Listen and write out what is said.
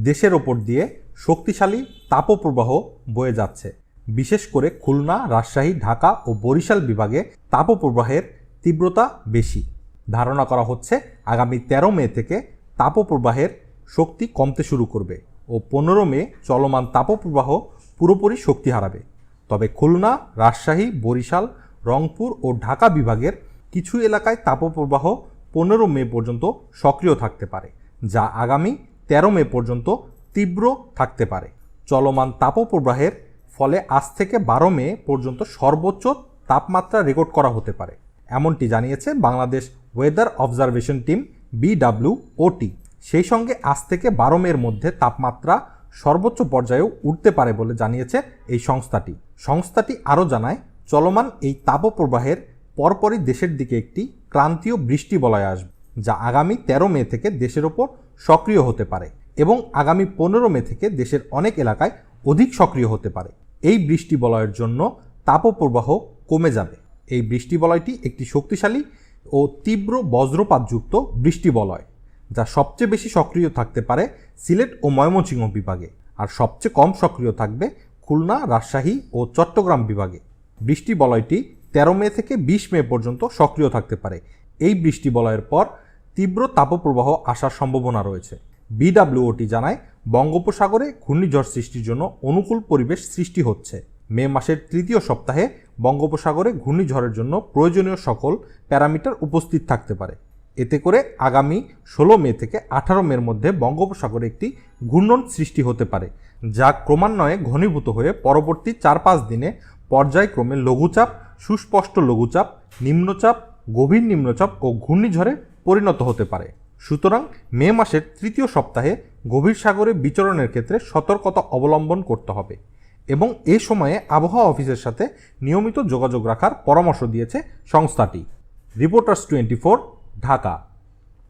দেশের ওপর দিয়ে শক্তিশালী তাপপ্রবাহ বয়ে যাচ্ছে। বিশেষ করে খুলনা, রাজশাহী, ঢাকা ও বরিশাল বিভাগে তাপপ্রবাহের তীব্রতা বেশি। ধারণা করা হচ্ছে আগামী 13 মে থেকে তাপপ্রবাহের শক্তি কমতে শুরু করবে ও 15 মে চলমান তাপপ্রবাহ পুরোপুরি শক্তি হারাবে। তবে খুলনা, রাজশাহী, বরিশাল, রংপুর ও ঢাকা বিভাগের কিছু এলাকায় তাপপ্রবাহ 15 মে পর্যন্ত সক্রিয় থাকতে পারে, যা আগামী 13 মে পর্যন্ত তীব্র থাকতে পারে। চলমান তাপপ্রবাহের ফলে আজ থেকে 12 মে পর্যন্ত সর্বোচ্চ তাপমাত্রা রেকর্ড করা হতে পারে, এমনটি জানিয়েছে Bangladesh weather observation team BWOT। সেই সঙ্গে আজ থেকে 12 মের মধ্যে তাপমাত্রা সর্বোচ্চ পর্যায়েও উঠতে পারে বলে জানিয়েছে এই সংস্থাটি আরও জানায়, চলমান এই তাপপ্রবাহের পরপরই দেশের দিকে একটি ক্রান্তীয় বৃষ্টি বলয় আসবে, যা আগামী 13 মে থেকে দেশের ওপর সক্রিয় হতে পারে এবং আগামী 15 মে থেকে দেশের অনেক এলাকায় অধিক সক্রিয় হতে পারে। এই বৃষ্টি বলয়ের জন্য তাপপ্রবাহ কমে যাবে। এই বৃষ্টি বলয়টি একটি শক্তিশালী ও তীব্র বজ্রপাতযুক্ত বৃষ্টি বলয়, যা সবচেয়ে বেশি সক্রিয় থাকতে পারে সিলেট ও ময়মনসিংহ বিভাগে, আর সবচেয়ে কম সক্রিয় থাকবে খুলনা, রাজশাহী ও চট্টগ্রাম বিভাগে। বৃষ্টি বলয়টি 13 মে থেকে 20 মে পর্যন্ত সক্রিয় থাকতে পারে। এই বৃষ্টি বলয়ের পর তীব্র তাপপ্রবাহ আসার সম্ভাবনা রয়েছে। BWOT জানায়, বঙ্গোপসাগরে ঘূর্ণিঝড় সৃষ্টির জন্য অনুকূল পরিবেশ সৃষ্টি হচ্ছে। মে মাসের তৃতীয় সপ্তাহে বঙ্গোপসাগরে ঘূর্ণিঝড়ের জন্য প্রয়োজনীয় সকল প্যারামিটার উপস্থিত থাকতে পারে। এতে করে আগামী 16 মে থেকে 18 মের মধ্যে বঙ্গোপসাগরে একটি ঘূর্ণন সৃষ্টি হতে পারে, যা ক্রমান্বয়ে ঘনীভূত হয়ে পরবর্তী 4-5 দিনে পর্যায়ক্রমে লঘুচাপ, সুস্পষ্ট লঘুচাপ, নিম্নচাপ, গভীর নিম্নচাপ ও ঘূর্ণিঝড়ে পরিণত হতে পারে। সুতরাং মে মাসের তৃতীয় সপ্তাহে গভীর সাগরে বিচরণের ক্ষেত্রে সতর্কতা অবলম্বন করতে হবে এবং এ সময়ে আবহাওয়া অফিসের সাথে নিয়মিত যোগাযোগ রাখার পরামর্শ দিয়েছে সংস্থাটি। রিপোর্টার্স 24, ঢাকা।